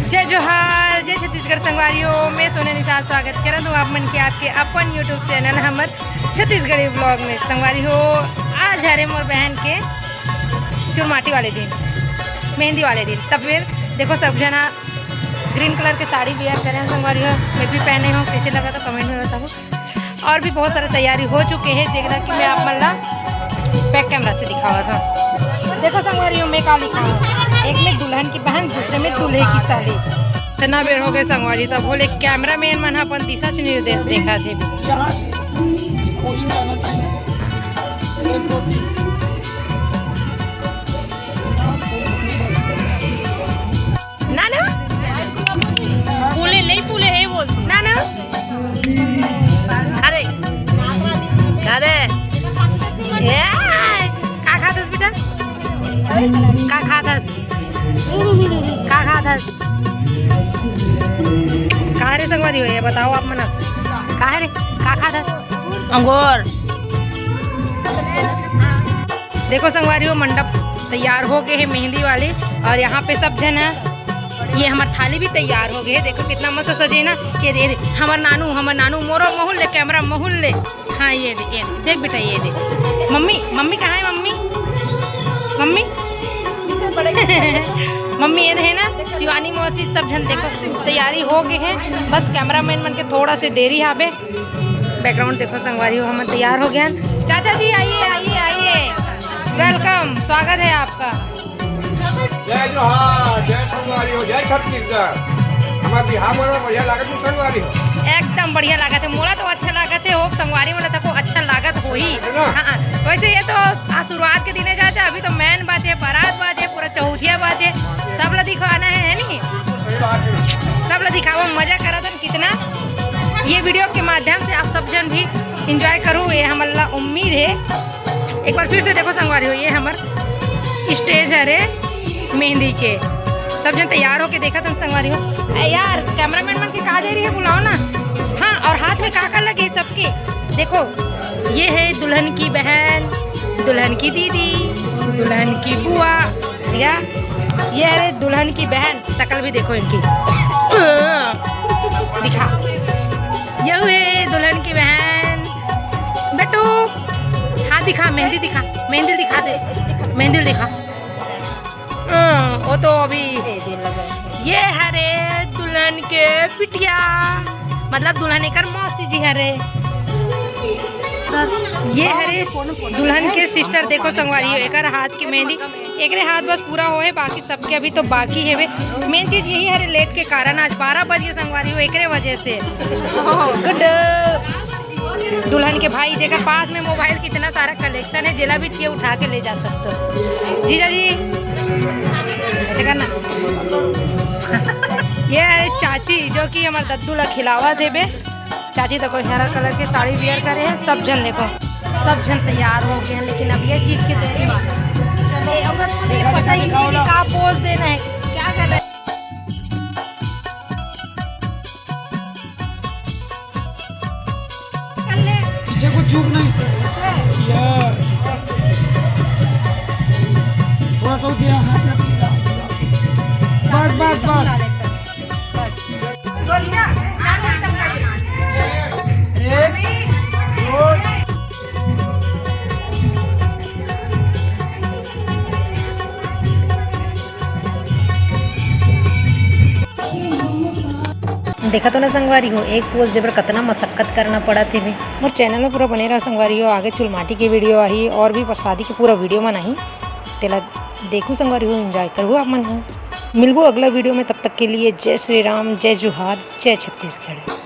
जय जोहार, जय छत्तीसगढ़ संगवारियों। मैं सोने निशाद स्वागत करत हूँ आप मन के आपके अपन यूट्यूब चैनल हमर छत्तीसगढ़ी ब्लॉग में। संगवारी हो, आज हरे मोर बहन के चुरमाटी वाले दिन, मेहंदी वाले दिन। तब फिर देखो सब जना ग्रीन कलर के साड़ी वेयर करें हैं संगवारी हो। मैं भी पहने हूँ, कैसे लगा तो कमेंट में बताओ। और भी बहुत सारी तैयारी हो चुके हैं, जगह कि मैं आप मन ला बैक कैमरा से दिखावा था। देखो संगवारी हो, मैं का लिखा हूँ, एक में दुल्हन की बहन, दूसरे में दूल्हे की साली। इतना बेर हो गए संगवारी, तब बोले कैमरा मैन मन अपन दिशा से निर्देश देखा थे। ना ना पुले नहीं पुले है वो ना ना। अरे अरे का खातस बेटा, का खातस, का खातस, का रे संगवारी हो, ये बताओ आप मना का रे, का खातस? अंगूर। देखो संगवारी हो, मंडप तैयार हो गए हैं मेहंदी वाले, और यहाँ पे सब जन है। ये हमार थाली भी तैयार हो गए, देखो कितना मस्त सजे ना। ये हमार नानू मोरो महूल ले, कैमरा महूल ले। हाँ ये देख बेटा, ये देख। मम्मी मम्मी कहाँ है मम्मी? मम्मी मम्मी ये है ना, शिवानी मौसी सब जन देखो तैयारी हो गए हैं। बस कैमरामैन मन के थोड़ा से देरी है। बैकग्राउंड देखो संगवारी हो, हम तैयार हो गए। चाचा जी आइए आइए आइए, वेलकम, स्वागत है आपका। जय जोहार, जय संगवारी हो, जय छत्तीसगढ़। हमारे बिहार में बढ़िया लागत है संगवारी हो, एकदम बढ़िया लागत है। मोला तो अच्छा लागत है, हो संगवारी वाला तक अच्छा लागत हो ही। हाँ वैसे ये तो शुरुआत के दिने जाते, अभी तो मैन बाजे, बारात बाजे, पूरा चौथिया बाजे, सब ला दिखाना है नहीं? सब ला दिखावा, मजा करा था कितना। ये वीडियो के माध्यम से आप सब जन भी इंजॉय करो, ये हमारा उम्मीद है। एक बार फिर से देखो संगवारी हो, ये हमार स्टेज है रे मेहंदी के। सब जन तैयार होके देखा तुम संगवारी हो। यार कैमरामैन मन के कहा दे रही है, बुलाओ ना। हाँ, और हाथ में काका लगे सबके। देखो ये है दुल्हन की बहन, दुल्हन की दीदी, दुल्हन की बुआ, या ये है दुल्हन की बहन। शकल भी देखो इनकी, दिखा। ये है दुल्हन की बहन। बेटू हाथ दिखा, मेहंदी दिखा, मेहंदी दिखा दे, मेहंदी दिखा। वो तो अभी ये हरे दुल्हन के पिटिया, मतलब दुल्हन एक मौसी जी हरे। ये हरे दुल्हन के सिस्टर। देखो संगवारी हो, एक हाथ की मेहंदी, एक हाथ बस पूरा हो है, बाकी सबके अभी तो बाकी है। वे मेन चीज यही है, लेट के कारण आज 12 बजे संगवारी हो, एक वजह से। गुड। दुल्हन के भाई जेकर पास में मोबाइल कितना सारा कलेक्शन है, जिला भी चाहिए उठा के ले जा सकते हो। जीजा जी ऐसे करना। ये है चाची, जो कि हमारे दद्दू ला खिलावा थे बे। चाची देखो हरा कलर के साड़ी वेयर करे हैं। सब जन देखो, सब जन तैयार हो गए हैं, लेकिन अब ये चीज के देरी पता ही नहीं का पोज देना है, क्या कर रहे हैं। कुछ चूक नहीं, थोड़ा सा दिया बस बस बस। देखा तो ना संगवारी हो, एक पोज देवर कितना मशक्कत करना पड़ा थे भी। और चैनल में पूरा बने रहा संगवारी हो, आगे चुलमाटी की वीडियो आई और भी शादी की पूरा वीडियो में नहीं तेला देखूँ संगवारी हो, एंजॉय करूँ आप मन हो। मिलूँ अगला वीडियो में, तब तक के लिए जय श्री राम, जय जोहार, जय छत्तीसगढ़।